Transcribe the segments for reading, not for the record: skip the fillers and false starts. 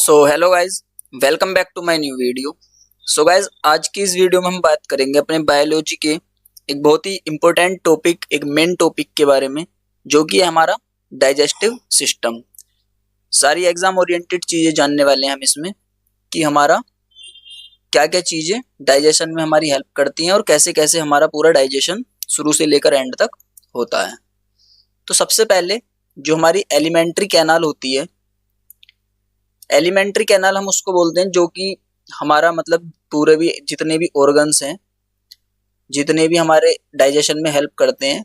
So hello guys, welcome back to my new video. So guys, आज की इस video में हम बात करेंगे अपने बायोलॉजी के एक बहुत ही इम्पोर्टेंट टॉपिक, एक मेन टॉपिक के बारे में, जो कि है हमारा डाइजेस्टिव सिस्टम। सारी एग्जाम ओरिएंटेड चीज़ें जानने वाले हैं हम इसमें कि हमारा क्या क्या चीज़ें डाइजेशन में हमारी हेल्प करती हैं और कैसे कैसे हमारा पूरा डाइजेशन शुरू से लेकर एंड तक होता है। तो सबसे पहले जो हमारी एलिमेंट्री कैनाल होती है, एलिमेंट्री कैनाल हम उसको बोलते हैं जो कि हमारा मतलब पूरे भी जितने भी ऑर्गन्स हैं, जितने भी हमारे डाइजेशन में हेल्प करते हैं,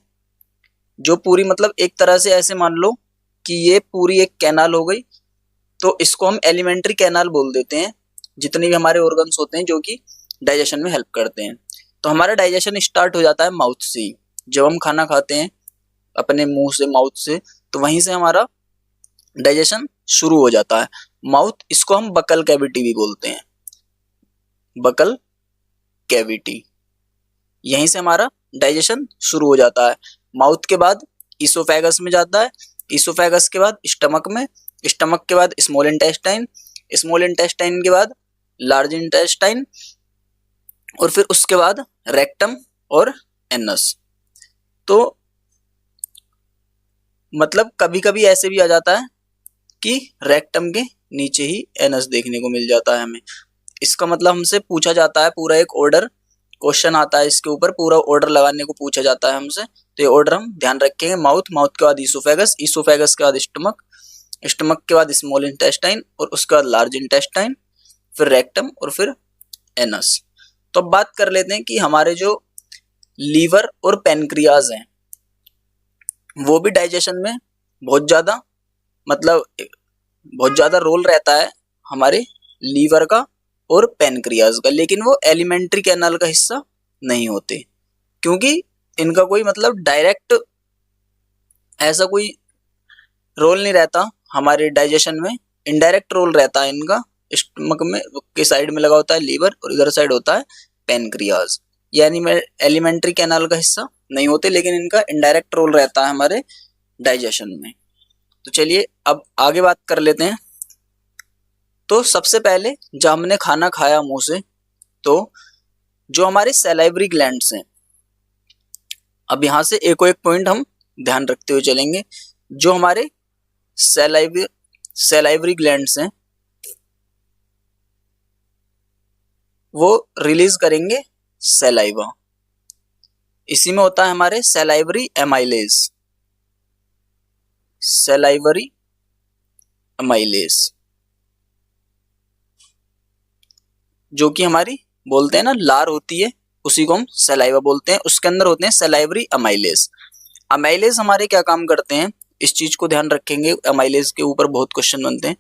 जो पूरी मतलब एक तरह से ऐसे मान लो कि ये पूरी एक कैनाल हो गई, तो इसको हम एलिमेंट्री कैनाल बोल देते हैं। जितने भी हमारे ऑर्गन्स होते हैं जो कि डाइजेशन में हेल्प करते हैं। तो हमारा डाइजेशन स्टार्ट हो जाता है माउथ से ही। जब हम खाना खाते हैं अपने मुंह से, माउथ से, तो वहीं से हमारा डाइजेशन शुरू हो जाता है। माउथ, इसको हम बकल कैविटी भी बोलते हैं, बकल कैविटी। यहीं से हमारा डाइजेशन शुरू हो जाता है। माउथ के बाद इसोफेगस में जाता है, इसोफेगस के बाद स्टमक में, स्टमक के बाद स्मॉल इंटेस्टाइन, स्मॉल इंटेस्टाइन के बाद लार्ज इंटेस्टाइन, और फिर उसके बाद रेक्टम और एनस। तो मतलब कभी कभी ऐसे भी आ जाता है कि रेक्टम के नीचे ही एनस देखने को मिल जाता है हमें। इसका मतलब हमसे पूछा जाता है, पूरा एक ऑर्डर क्वेश्चन आता है इसके ऊपर, पूरा ऑर्डर लगाने को पूछा जाता है हमसे। तो ये ऑर्डर हम ध्यान रखेंगे। माउथ, माउथ के बाद इसोफेगस, इसोफेगस के बाद स्टमक, स्टमक के बाद स्मॉल इंटेस्टाइन, और उसके बाद लार्ज इंटेस्टाइन, फिर रेक्टम और फिर एनस। तो अब बात कर लेते हैं कि हमारे जो लीवर और पेनक्रियाज हैं, वो भी डाइजेशन में बहुत ज्यादा मतलब बहुत ज्यादा रोल रहता है हमारे लीवर का और पेनक्रियाज का, लेकिन वो एलिमेंट्री कैनाल का हिस्सा नहीं होते, क्योंकि इनका कोई मतलब डायरेक्ट ऐसा कोई रोल नहीं रहता हमारे डाइजेशन में। इनडायरेक्ट रोल रहता है इनका। स्टमक में के साइड में लगा होता है लीवर और इधर साइड होता है पेनक्रियाज। यानी में एलिमेंट्री कैनाल का हिस्सा नहीं होते, लेकिन इनका इनडायरेक्ट रोल रहता है हमारे डाइजेशन में। तो चलिए अब आगे बात कर लेते हैं। तो सबसे पहले जब हमने खाना खाया मुंह से, तो जो हमारे सैलाइवरी ग्लैंड्स हैं, अब यहां से एक पॉइंट हम ध्यान रखते हुए चलेंगे। जो हमारे सैलाइवरी ग्लैंड्स हैं, वो रिलीज करेंगे सैलाइवा। इसी में होता है हमारे सैलाइवरी एमाइलेज, सैलाइवरी एमाइलेज, जो कि हमारी बोलते हैं ना लार होती है, उसी को हम सलाइवा बोलते हैं। उसके अंदर होते हैं सलाइवरी अमाइलेज। अमाइलेज हमारे क्या काम करते हैं, इस चीज को ध्यान रखेंगे। अमाइलेज के ऊपर बहुत क्वेश्चन बनते हैं।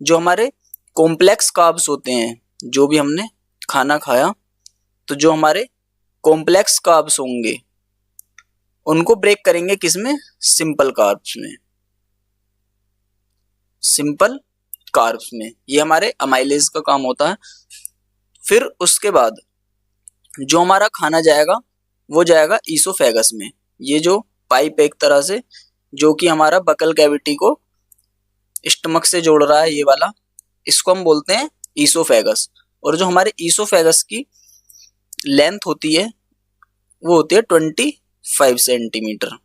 जो हमारे कॉम्प्लेक्स कार्ब्स होते हैं, जो भी हमने खाना खाया, तो जो हमारे कॉम्प्लेक्स कार्ब्स होंगे उनको ब्रेक करेंगे किसमें, सिंपल कार्ब्स में, सिंपल कार्ब्स में। ये हमारे अमाइलेज का काम होता है। फिर उसके बाद जो हमारा खाना जाएगा वो जाएगा ईसोफेगस में। ये जो पाइप एक तरह से जो कि हमारा बकल कैविटी को स्टमक से जोड़ रहा है, ये वाला, इसको हम बोलते हैं ईसोफेगस। और जो हमारे ईसोफेगस की लेंथ होती है वो होती है 25 सेंटीमीटर।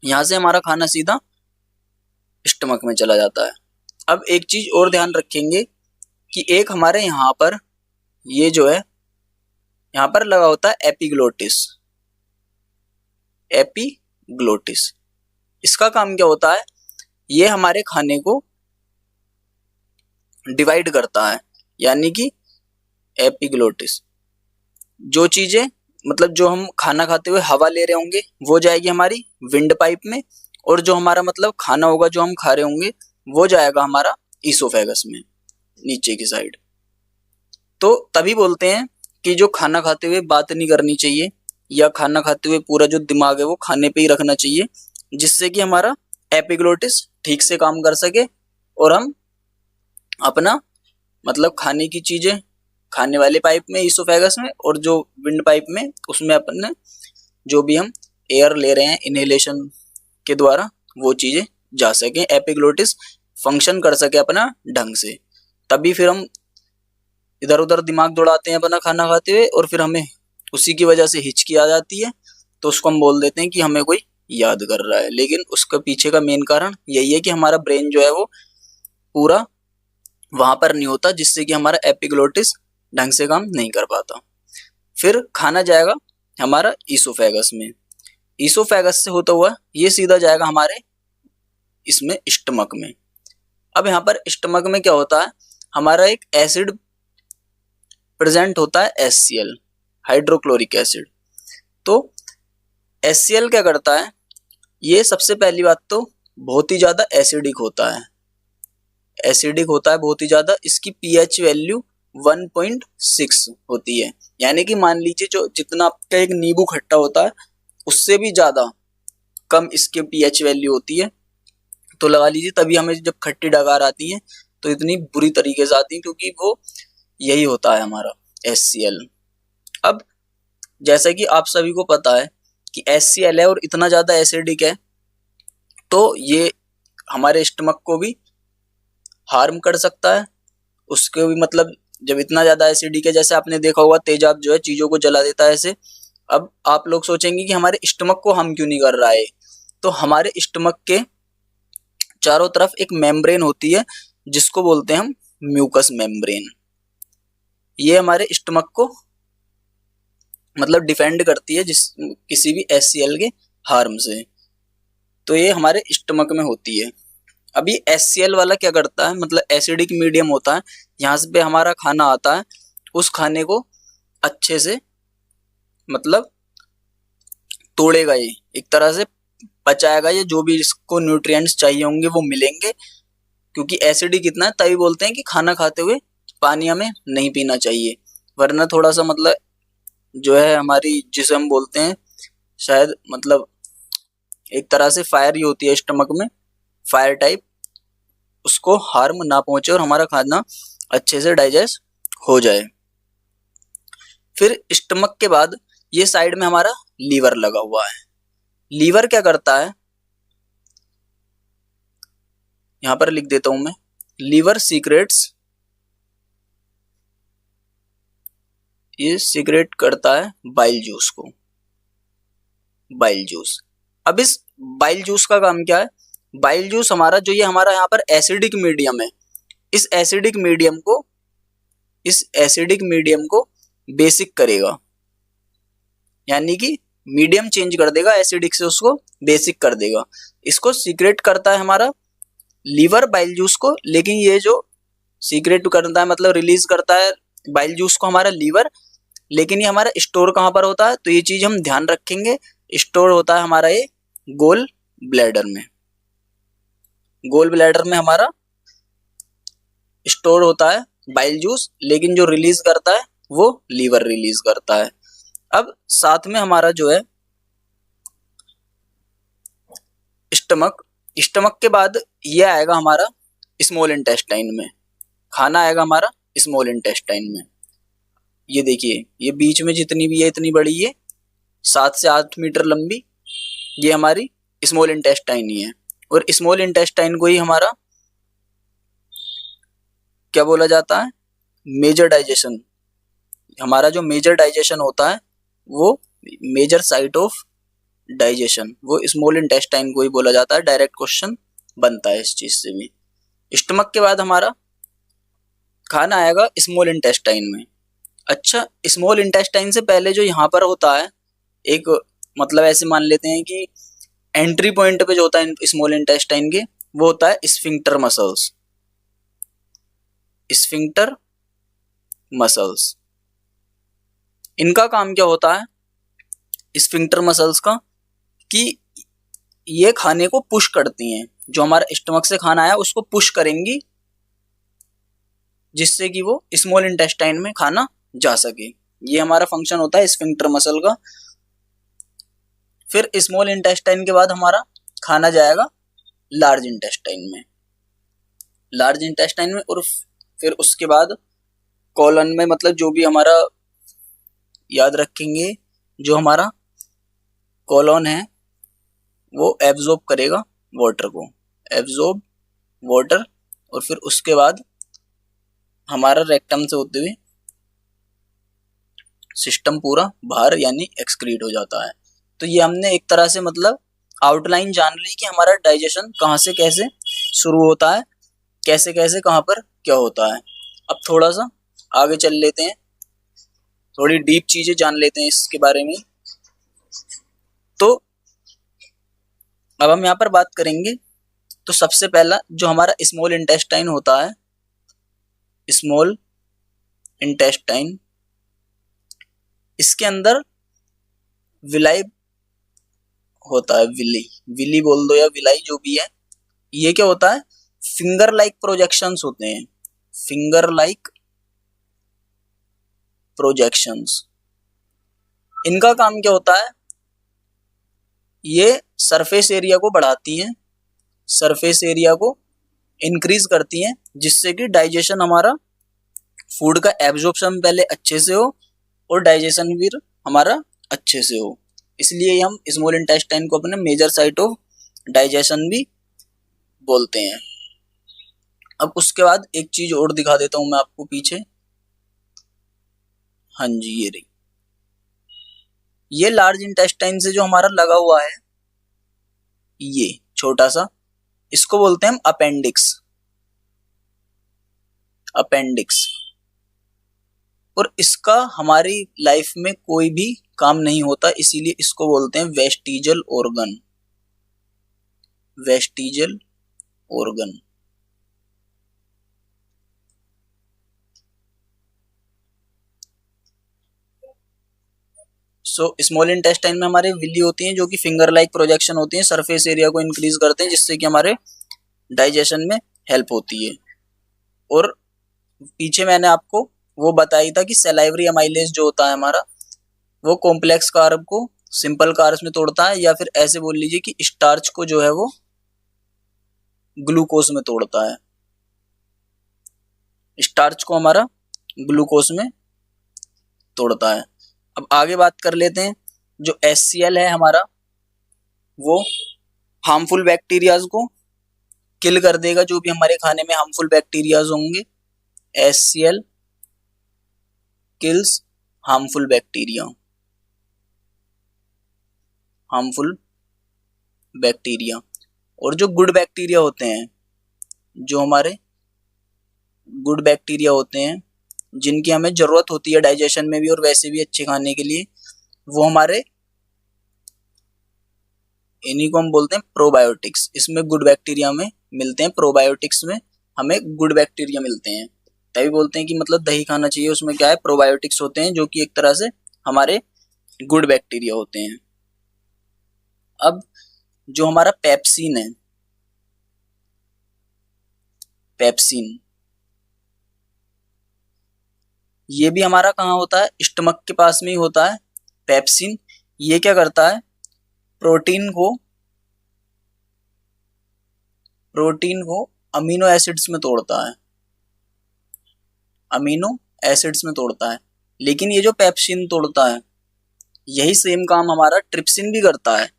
यहां से हमारा खाना सीधा स्टमक में चला जाता है। अब एक चीज और ध्यान रखेंगे कि एक हमारे यहाँ पर ये जो है यहाँ पर लगा होता है एपिग्लोटिस, एपिग्लोटिस। इसका काम क्या होता है, ये हमारे खाने को डिवाइड करता है। यानी कि एपिग्लोटिस, जो चीजें मतलब जो हम खाना खाते हुए हवा ले रहे होंगे वो जाएगी हमारी विंड पाइप में, और जो हमारा मतलब खाना होगा जो हम खा रहे होंगे वो जाएगा हमारा ईसोफेगस में, नीचे की साइड। तो तभी बोलते हैं कि जो खाना खाते हुए बात नहीं करनी चाहिए, या खाना खाते हुए पूरा जो दिमाग है वो खाने पे ही रखना चाहिए, जिससे कि हमारा एपिग्लोटिस ठीक से काम कर सके और हम अपना मतलब खाने की चीजें खाने वाले पाइप में ईसोफेगस में, और जो विंड पाइप में उसमें अपने जो भी हम एयर ले रहे हैं इनहेलेशन के द्वारा, वो चीजें जा सकें। एपिग्लोटिस फंक्शन कर सके अपना ढंग से। तभी फिर हम इधर उधर दिमाग दौड़ाते हैं अपना खाना खाते हुए, और फिर हमें उसी की वजह से हिचकी आ जाती है, तो उसको हम बोल देते हैं कि हमें कोई याद कर रहा है। लेकिन उसके पीछे का मेन कारण यही है कि हमारा ब्रेन जो है वो पूरा वहां पर नहीं होता, जिससे कि हमारा एपिग्लोटिस ढंग से काम नहीं कर पाता। फिर खाना जाएगा हमारा ईसोफेगस में। ईसोफेगस से होता हुआ ये सीधा जाएगा हमारे इसमें स्टमक में। अब यहाँ पर स्टमक में क्या होता है, हमारा एक एसिड प्रेजेंट होता है HCl, हाइड्रोक्लोरिक एसिड। तो HCl क्या करता है, ये सबसे पहली बात तो बहुत ही ज्यादा एसिडिक होता है, एसिडिक होता है बहुत ही ज्यादा। इसकी pH वैल्यू 1.6 होती है, यानी कि मान लीजिए जो जितना आपका एक नींबू खट्टा होता है उससे भी ज्यादा कम इसके pH वैल्यू होती है। तो लगा लीजिए तभी हमें जब खट्टी डकार आती है तो इतनी बुरी तरीके से आती है, क्योंकि वो यही होता है हमारा HCl। अब जैसा कि आप सभी को पता है कि HCl है और इतना ज्यादा एसिडिक है, तो ये हमारे स्टमक को भी हार्म कर सकता है। उसके भी मतलब जब इतना ज्यादा एसिडिक है, जैसे आपने देखा होगा तेजाब जो है चीजों को जला देता है ऐसे। अब आप लोग सोचेंगे कि हमारे स्टमक को हार्म क्यों नहीं कर रहा है, तो हमारे स्टमक के चारों तरफ एक मेम्ब्रेन होती है जिसको बोलते हैं हम म्यूकस मेम्ब्रेन। ये हमारे स्टमक को मतलब डिफेंड करती है जिस किसी भी HCl के हार्म से। तो ये हमारे स्टमक में होती है। अभी HCl वाला क्या करता है, मतलब एसिडिक मीडियम होता है, यहाँ से पे हमारा खाना आता है, उस खाने को अच्छे से मतलब तोड़ेगा, ये एक तरह से पचाएगा, ये जो भी इसको न्यूट्रिएंट्स चाहिए होंगे वो मिलेंगे। क्योंकि एसिडिक कितना है तभी बोलते हैं कि खाना खाते हुए पानी हमें नहीं पीना चाहिए, वरना थोड़ा सा मतलब जो है हमारी जिसे हम बोलते हैं शायद मतलब एक तरह से फायर ही होती है स्टमक में, फायर टाइप, उसको हार्म ना पहुंचे और हमारा खाना अच्छे से डाइजेस्ट हो जाए। फिर स्टमक के बाद ये साइड में हमारा लीवर लगा हुआ है। लीवर क्या करता है, यहां पर लिख देता हूं मैं, लीवर सीक्रेट्स, ये सीक्रेट करता है बाइल जूस को, बाइल जूस। अब इस बाइल जूस का काम क्या है, बाइल जूस हमारा जो ये हमारा यहाँ पर एसिडिक मीडियम है, इस एसिडिक मीडियम को बेसिक करेगा, यानी कि मीडियम चेंज कर देगा, एसिडिक से उसको बेसिक कर देगा। इसको सीक्रेट करता है हमारा लीवर बाइल जूस को, लेकिन ये जो सीक्रेट करता है मतलब रिलीज करता है बाइल जूस को हमारा लीवर, लेकिन ये हमारा स्टोर कहाँ पर होता है, तो ये चीज हम ध्यान रखेंगे। स्टोर होता है हमारा ये गोल ब्लैडर में, गोल ब्लैडर में हमारा स्टोर होता है बाइल जूस, लेकिन जो रिलीज करता है वो लीवर रिलीज करता है। अब साथ में हमारा जो है स्टमक के बाद ये आएगा हमारा स्मॉल इंटेस्टाइन में, खाना आएगा हमारा स्मॉल इंटेस्टाइन में। ये देखिए ये बीच में जितनी भी है इतनी बड़ी, ये 7 से 8 मीटर लंबी, ये हमारी स्मॉल इंटेस्टाइन ही है। और स्मॉल इंटेस्टाइन को ही हमारा क्या बोला जाता है, मेजर डाइजेशन। हमारा जो मेजर डाइजेशन होता है वो मेजर साइट ऑफ डाइजेशन वो स्मॉल इंटेस्टाइन को ही बोला जाता है। डायरेक्ट क्वेश्चन बनता है इस चीज से भी। स्टमक के बाद हमारा खाना आएगा स्मॉल इंटेस्टाइन में। अच्छा, स्मॉल इंटेस्टाइन से पहले जो यहाँ पर होता है एक मतलब ऐसे मान लेते हैं कि एंट्री पॉइंट पे जो होता है स्मॉल इंटेस्टाइन के, वो होता है स्फिंक्टर मसल्स। स्फिंक्टर मसल्स, इनका काम क्या होता है स्फिंक्टर मसल्स का, कि ये खाने को पुश करती हैं, जो हमारा स्टमक से खाना आया उसको पुश करेंगी, जिससे कि वो स्मॉल इंटेस्टाइन में खाना जा सके। ये हमारा फंक्शन होता है स्फिंक्टर मसल का। फिर स्मॉल इंटेस्टाइन के बाद हमारा खाना जाएगा लार्ज इंटेस्टाइन में, लार्ज इंटेस्टाइन में, और फिर उसके बाद कॉलन में, मतलब जो भी हमारा याद रखेंगे, जो हमारा कॉलन है वो एब्जॉर्ब करेगा वाटर को, एब्जॉर्ब वाटर, और फिर उसके बाद हमारा रेक्टम से होते हुए सिस्टम पूरा बाहर यानी एक्सक्रीट हो जाता है। तो ये हमने एक तरह से मतलब आउटलाइन जान ली कि हमारा डाइजेशन कहाँ से कैसे शुरू होता है, कैसे कैसे कहाँ पर क्या होता है। अब थोड़ा सा आगे चल लेते हैं, थोड़ी डीप चीजें जान लेते हैं इसके बारे में। तो अब हम यहाँ पर बात करेंगे, तो सबसे पहला जो हमारा स्मॉल इंटेस्टाइन होता है, स्मॉल इंटेस्टाइन, इसके अंदर विलाई होता है, विली बोल दो या विलाई जो भी है। ये क्या होता है, फिंगर लाइक प्रोजेक्शंस होते हैं, फिंगर लाइक प्रोजेक्शंस। इनका काम क्या होता है, ये सरफेस एरिया को बढ़ाती हैं, सरफेस एरिया को इंक्रीज करती हैं, जिससे कि डाइजेशन हमारा फूड का एब्जॉर्प्शन पहले अच्छे से हो और डाइजेशन भी हमारा अच्छे से हो। इसलिए हम स्मॉल इंटेस्टाइन को अपने मेजर साइट ऑफ डाइजेशन भी बोलते हैं। अब उसके बाद एक चीज और दिखा देता हूं मैं आपको पीछे। हाँ जी, ये रही, ये लार्ज इंटेस्टाइन से जो हमारा लगा हुआ है, ये छोटा सा, इसको बोलते हैं हम अपेंडिक्स, अपेंडिक्स। और इसका हमारी लाइफ में कोई भी काम नहीं होता, इसीलिए इसको बोलते हैं vestigial organ, vestigial organ. So small intestine में हमारे विली होती हैं, जो कि फिंगर लाइक प्रोजेक्शन होती हैं, सरफेस एरिया को इंक्रीज करते हैं, जिससे कि हमारे डाइजेशन में हेल्प होती है। और पीछे मैंने आपको वो बताई था कि सलाइवरी अमाइलेज जो होता है हमारा, वो कॉम्प्लेक्स कार्ब को सिंपल कार्ब्स में तोड़ता है, या फिर ऐसे बोल लीजिए कि स्टार्च को जो है वो ग्लूकोज में तोड़ता है, स्टार्च को हमारा ग्लूकोज में तोड़ता है। अब आगे बात कर लेते हैं, जो HCl है हमारा, वो हार्मफुल बैक्टीरियाज को किल कर देगा, जो भी हमारे खाने में हार्मफुल बैक्टीरियाज होंगे। HCl kills harmful bacteria, harmful bacteria. और जो गुड बैक्टीरिया होते हैं, जो हमारे गुड बैक्टीरिया होते हैं, जिनकी हमें जरूरत होती है डाइजेशन में भी और वैसे भी अच्छे खाने के लिए, वो हमारे, इन्हीं को हम बोलते हैं प्रोबायोटिक्स। इसमें गुड बैक्टीरिया में मिलते हैं, प्रोबायोटिक्स में हमें गुड बैक्टीरिया मिलते हैं। तभी बोलते हैं कि मतलब दही खाना चाहिए, उसमें क्या है, प्रोबायोटिक्स होते हैं, जो कि एक तरह से हमारे गुड बैक्टीरिया होते हैं। अब जो हमारा पेप्सिन है, पेप्सिन, ये भी हमारा कहाँ होता है, स्टमक के पास में ही होता है पेप्सिन। ये क्या करता है, प्रोटीन को अमीनो एसिड्स में तोड़ता है, अमीनो एसिड्स में तोड़ता है। लेकिन ये जो पेप्सिन तोड़ता है, यही सेम काम हमारा ट्रिप्सिन भी करता है।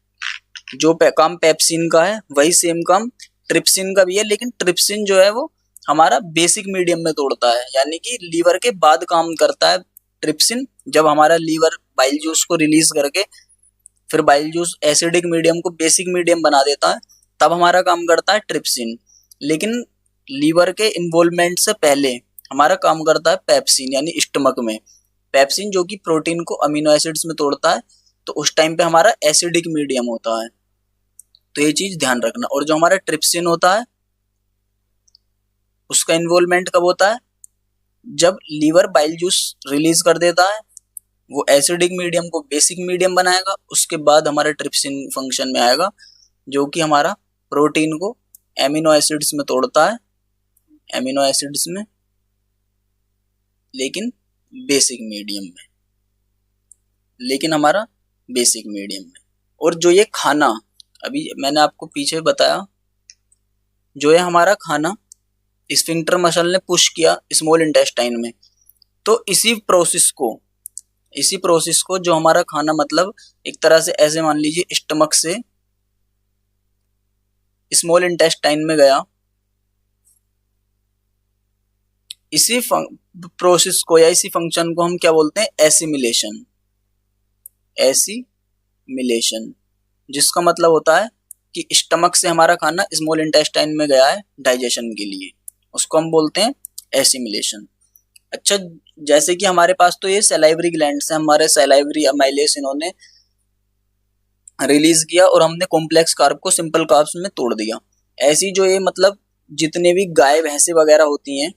जो काम पेप्सिन का है वही सेम काम ट्रिप्सिन का भी है, लेकिन ट्रिप्सिन जो है वो हमारा बेसिक मीडियम में तोड़ता है, यानी कि लीवर के बाद काम करता है ट्रिप्सिन। जब हमारा लीवर बाइल जूस को रिलीज करके फिर बाइल जूस एसिडिक मीडियम को बेसिक मीडियम बना देता है, तब हमारा काम करता है ट्रिप्सिन। लेकिन लीवर के इन्वॉल्वमेंट से पहले हमारा काम करता है पेप्सिन, यानी स्टमक में पेप्सिन, जो कि प्रोटीन को अमीनो एसिड्स में तोड़ता है। तो उस टाइम पे हमारा एसिडिक मीडियम होता है, तो ये चीज ध्यान रखना। और जो हमारा ट्रिप्सिन होता है, उसका इन्वॉल्वमेंट कब होता है, जब लीवर बाइल जूस रिलीज कर देता है, वो एसिडिक मीडियम को बेसिक मीडियम बनाएगा, उसके बाद हमारा ट्रिप्सिन फंक्शन में आएगा, जो कि हमारा प्रोटीन को एमिनो एसिड्स में तोड़ता है, एमिनो एसिड्स में, लेकिन बेसिक मीडियम में, लेकिन हमारा बेसिक मीडियम में। और जो ये खाना अभी मैंने आपको पीछे बताया, जो है हमारा खाना स्फिंक्टर मसल ने पुश किया स्मॉल इंटेस्टाइन में, तो इसी प्रोसेस को जो हमारा खाना मतलब एक तरह से ऐसे मान लीजिए स्टमक से स्मॉल इंटेस्टाइन में गया, इसी प्रोसेस को या इसी फंक्शन को हम क्या बोलते हैं? एसिमिलेशन। एसिमिलेशन, जिसका मतलब होता है कि स्टमक से हमारा खाना स्मॉल इंटेस्टाइन में गया है डाइजेशन के लिए, उसको हम बोलते हैं एसिमिलेशन। अच्छा, जैसे कि हमारे पास तो ये सलाइवरी ग्लैंड्स हैं, हमारे सलाइवरी अमाइलेस इन्होंने रिलीज किया और हमने कॉम्प्लेक्स कार्ब को सिंपल कार्ब्स में तोड़ दिया। ऐसी जो ये मतलब जितने भी गाय भैंसे वगैरह होती हैं,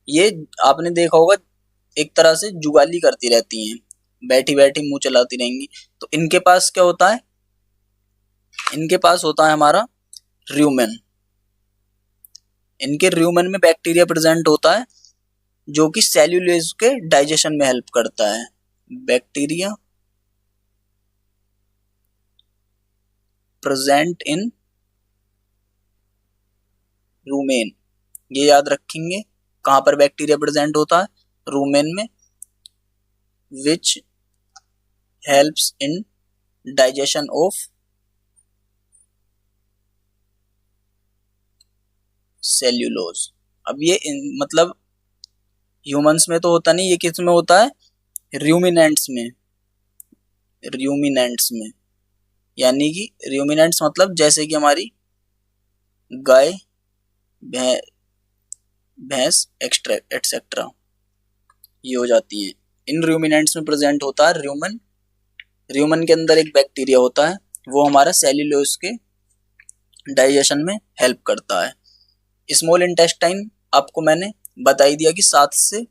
ये आपने देखा होगा एक तरह से जुगाली करती रहती हैं, बैठी बैठी मुंह चलाती रहेंगी। तो इनके पास क्या होता है? इनके पास होता है हमारा र्यूमेन। इनके र्यूमेन में बैक्टीरिया प्रेजेंट होता है जो कि सेल्यूलोज के डाइजेशन में हेल्प करता है। बैक्टीरिया प्रेजेंट इन रूमेन, ये याद रखेंगे। कहां पर बैक्टीरिया प्रेजेंट होता है? रूमेन में। Which helps in digestion of cellulose. अब ये मतलब ह्यूमंस में तो होता नहीं, ये किस में होता है? र्यूमिनेंट्स में। र्यूमिनेंट्स में, यानी कि र्यूमिनेंट्स मतलब जैसे कि हमारी गाय, भैंस एक्सेट्रा, ये हो जाती है। इन र्यूमिनेंट्स में प्रेजेंट होता है र्यूमन। र्यूमन के अंदर एक बैक्टीरिया होता है, वो हमारा सेल्यूलोज के डाइजेशन में हेल्प करता है। स्मॉल इंटेस्टाइन आपको मैंने बता ही दिया कि 7 से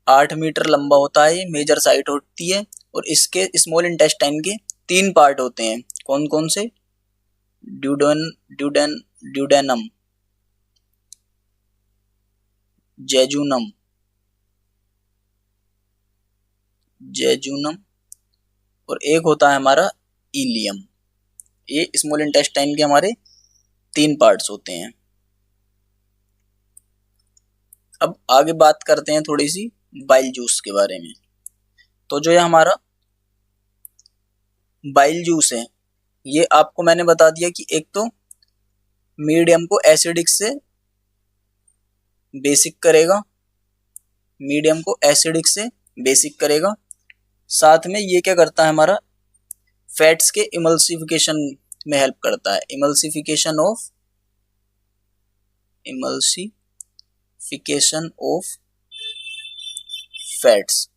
8 मीटर लंबा होता है, ये मेजर साइट होती है। और इसके स्मॉल इंटेस्टाइन के 3 पार्ट होते हैं। कौन कौन से? ड्यूडेनम, जेजुनम और एक होता है हमारा इलियम। ये स्मॉल इंटेस्टाइन के हमारे 3 पार्ट्स होते हैं। अब आगे बात करते हैं थोड़ी सी बाइल जूस के बारे में। तो जो ये हमारा बाइल जूस है, ये आपको मैंने बता दिया कि एक तो मीडियम को एसिडिक से बेसिक करेगा, मीडियम को एसिडिक से बेसिक करेगा। साथ में ये क्या करता है? हमारा फैट्स के इमल्सिफिकेशन में हेल्प करता है। इमल्सिफिकेशन ऑफ फैट्स,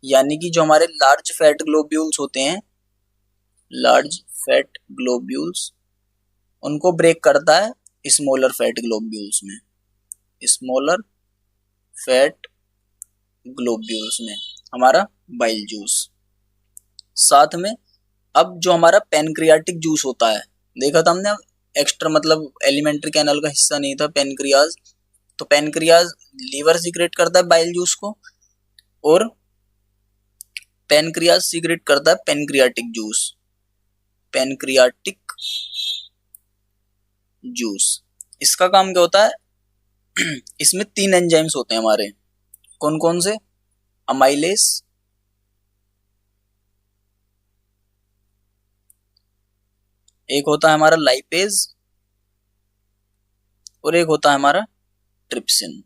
यानी कि जो हमारे लार्ज फैट ग्लोब्यूल्स होते हैं, लार्ज फैट ग्लोब्यूल्स, उनको ब्रेक करता है स्मॉलर फैट ग्लोब्यूल्स में। स्मॉलर फैट ग्लोब्यूल्स में हमारा बाइल जूस। साथ में अब जो हमारा पैनक्रियाटिक जूस होता है, देखा था हमने, एक्स्ट्रा मतलब एलिमेंट्री कैनल का हिस्सा नहीं था पैनक्रियाज। तो पैनक्रियाज लीवर सीक्रेट करता है बाइल जूस को, और पैनक्रियाज सीक्रेट करता है पैनक्रियाटिक जूस। पैनक्रियाटिक जूस, इसका काम क्या होता है? इसमें 3 एंजाइम्स होते हैं हमारे। कौन कौन से? अमाइलेस, एक होता है हमारा लाइपेज, और एक होता है हमारा ट्रिप्सिन।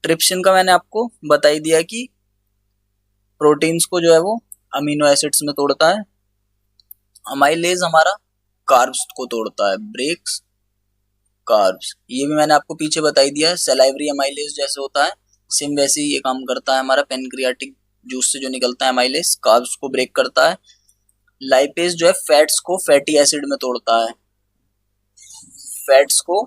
ट्रिप्सिन का मैंने आपको बता ही दिया कि प्रोटीन्स को जो है वो अमीनो एसिड्स में तोड़ता है। अमाइलेज हमारा कार्ब्स को तोड़ता है, ब्रेक्स कार्ब्स। ये भी मैंने आपको पीछे बता ही दिया है, सलाइवरी अमाइलेज जैसे होता है, सेम वैसे ही ये काम करता है हमारा। पैनक्रियाटिक जूस से जो निकलता है अमाइलेज, कार्ब्स को ब्रेक करता है। लाइपेज जो है फैट्स को फैटी एसिड में तोड़ता है, फैट्स को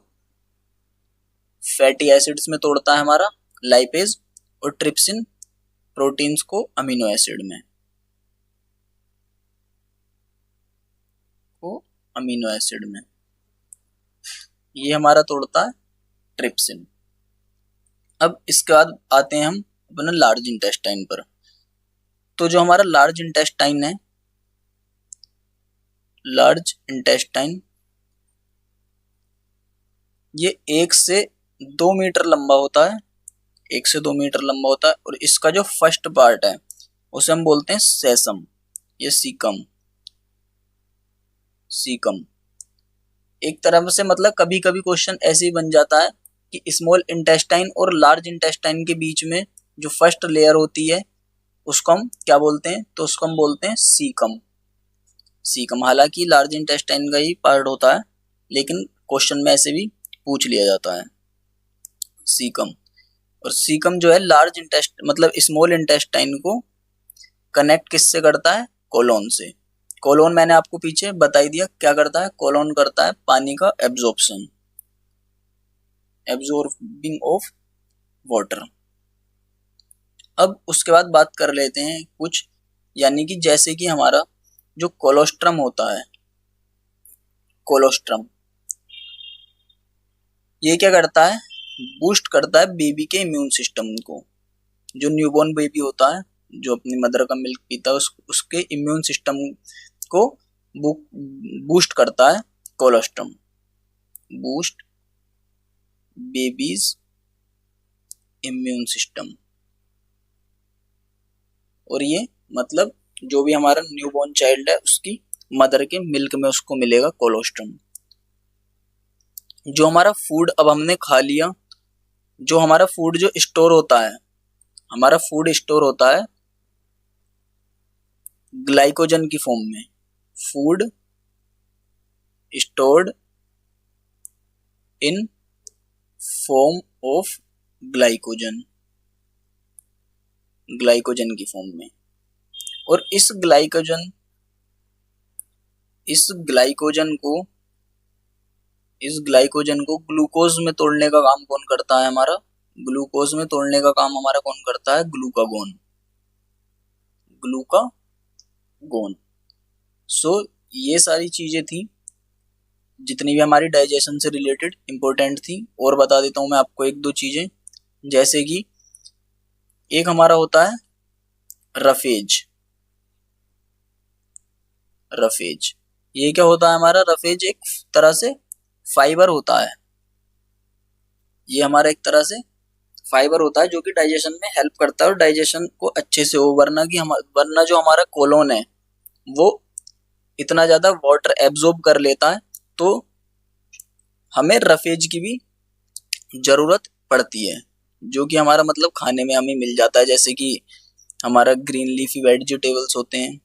फैटी एसिड्स में तोड़ता है हमारा लाइपेज। और ट्रिप्सिन प्रोटीन्स को अमीनो एसिड में, ये हमारा तोड़ता है ट्रिप्सिन। अब इसके बाद आते हैं हम अपने लार्ज इंटेस्टाइन पर। तो जो हमारा लार्ज इंटेस्टाइन है, लार्ज इंटेस्टाइन ये 1 से 2 मीटर लंबा होता है, 1 से 2 मीटर लंबा होता है। और इसका जो फर्स्ट पार्ट है उसे हम बोलते हैं सेसम, ये सीकम। एक तरह से मतलब कभी कभी क्वेश्चन ऐसे ही बन जाता है कि स्मॉल इंटेस्टाइन और लार्ज इंटेस्टाइन के बीच में जो फर्स्ट लेयर होती है उसको हम क्या बोलते हैं, तो उसको हम बोलते हैं सीकम। सीकम हालांकि लार्ज इंटेस्टाइन का ही पार्ट होता है, लेकिन क्वेश्चन में ऐसे भी पूछ लिया जाता है सीकम। और सीकम जो है लार्ज इंटेस्ट मतलब स्मॉल इंटेस्टाइन को कनेक्ट किससे करता है, कोलोन से। कोलोन मैंने आपको पीछे बता ही दिया क्या करता है, कोलोन करता है पानी का एब्जॉर्प्शन, एब्जॉर्बिंग ऑफ वाटर। अब उसके बाद बात कर लेते हैं कुछ, यानी कि जैसे कि हमारा जो कोलोस्ट्रम होता है, कोलोस्ट्रम ये क्या करता है, बूस्ट करता है बेबी के इम्यून सिस्टम को। जो न्यूबॉर्न बेबी होता है जो अपनी मदर का मिल्क पीता है उसके इम्यून सिस्टम को बूस्ट करता है colostrum, boost babies immune system. और ये मतलब जो भी हमारा न्यूबॉर्न चाइल्ड है उसकी मदर के मिल्क में उसको मिलेगा कोलोस्ट्रम। जो हमारा फूड अब हमने खा लिया, जो हमारा फूड जो स्टोर होता है, हमारा फूड स्टोर होता है ग्लाइकोजन की फॉर्म में, food stored in form of glycogen, glycogen की फॉर्म में। और इस ग्लाइकोजन को ग्लूकोज में तोड़ने का काम कौन करता है, हमारा ग्लूकोज में तोड़ने का काम हमारा कौन करता है, ग्लूकागोन, ग्लूकागोन। सो ये सारी चीजें थी जितनी भी हमारी डाइजेशन से रिलेटेड इंपॉर्टेंट थी। और बता देता हूं मैं आपको एक दो चीजें, जैसे कि एक हमारा होता है रफेज। रफेज ये क्या होता है हमारा, रफेज एक तरह से फाइबर होता है, ये हमारा एक तरह से फाइबर होता है जो कि डाइजेशन में हेल्प करता है और डाइजेशन को अच्छे से हो। वरना जो हमारा कोलोन है वो इतना ज्यादा वाटर एब्जॉर्ब कर लेता है, तो हमें रफेज की भी जरूरत पड़ती है, जो कि हमारा मतलब खाने में हमें मिल जाता है। जैसे कि हमारा ग्रीन लीफी वेजिटेबल्स होते हैं,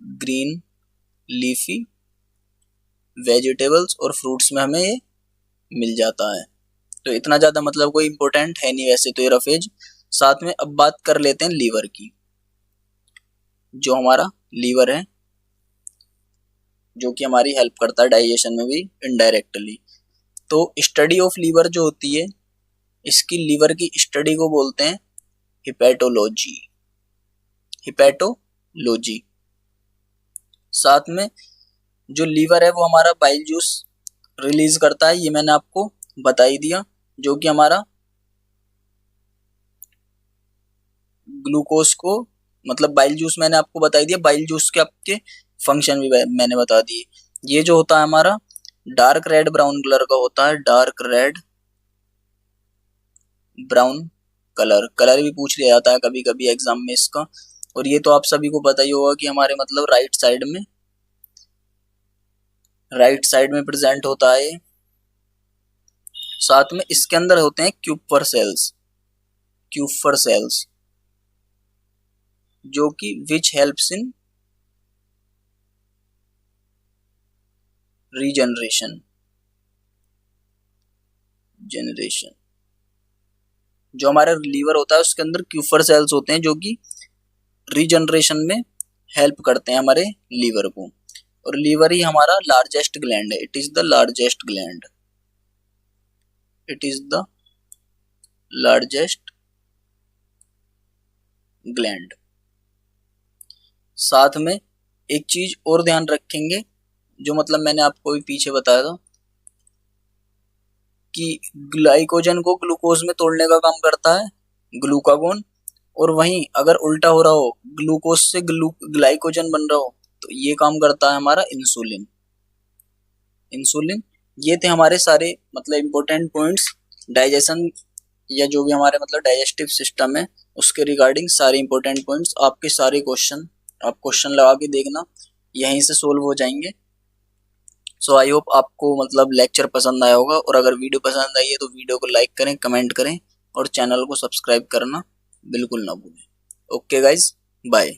ग्रीन लीफी वेजिटेबल्स और फ्रूट्स में हमें ये मिल जाता है। तो इतना ज्यादा मतलब कोई इंपॉर्टेंट है नहीं वैसे तो ये रफेज। साथ में अब बात कर लेते हैं लीवर की। जो हमारा लीवर है जो कि हमारी हेल्प करता है डाइजेशन में भी इनडायरेक्टली। तो स्टडी ऑफ लीवर जो होती है, इसकी लीवर की स्टडी को बोलते हैं हिपैटोलॉजी, हिपैटोलॉजी। साथ में जो लीवर है वो हमारा बाइल जूस रिलीज करता है, ये मैंने आपको बता ही दिया, जो कि हमारा ग्लूकोज को मतलब बाइल जूस मैंने आपको बता ही दिया, बाइल जूस के आपके फंक्शन भी मैंने बता दिए। ये जो होता है हमारा डार्क रेड ब्राउन कलर का होता है, डार्क रेड ब्राउन कलर भी पूछ लिया जाता है कभी कभी एग्जाम में इसका। और ये तो आप सभी को पता ही होगा कि हमारे मतलब राइट साइड में प्रेजेंट होता है। साथ में इसके अंदर होते हैं क्यूपर सेल्स जो कि विच हेल्प्स इन रीजनरेशन जो हमारा लीवर होता है उसके अंदर क्यूपर सेल्स होते हैं जो कि रीजनरेशन में हेल्प करते हैं हमारे लीवर को। और लीवर ही हमारा लार्जेस्ट ग्लैंड है, it is the largest gland. साथ में एक चीज और ध्यान रखेंगे जो मतलब मैंने आपको भी पीछे बताया था कि ग्लाइकोजन को ग्लूकोज में तोड़ने का काम करता है ग्लूकागोन, और वहीं अगर उल्टा हो रहा हो ग्लूकोज से ग्लाइकोजन बन रहा हो तो ये काम करता है हमारा इंसुलिन। ये थे हमारे सारे मतलब इंपॉर्टेंट पॉइंट्स डाइजेशन या जो भी हमारे मतलब डाइजेस्टिव सिस्टम है उसके रिगार्डिंग सारे इंपॉर्टेंट पॉइंट्स। आपके सारे क्वेश्चन आप क्वेश्चन लगा के देखना, यहीं से सोल्व हो जाएंगे। सो आई होप आपको मतलब लेक्चर पसंद आया होगा, और अगर वीडियो पसंद आई है तो वीडियो को लाइक करें, कमेंट करें और चैनल को सब्सक्राइब करना बिल्कुल ना भूलें। Okay guys, bye.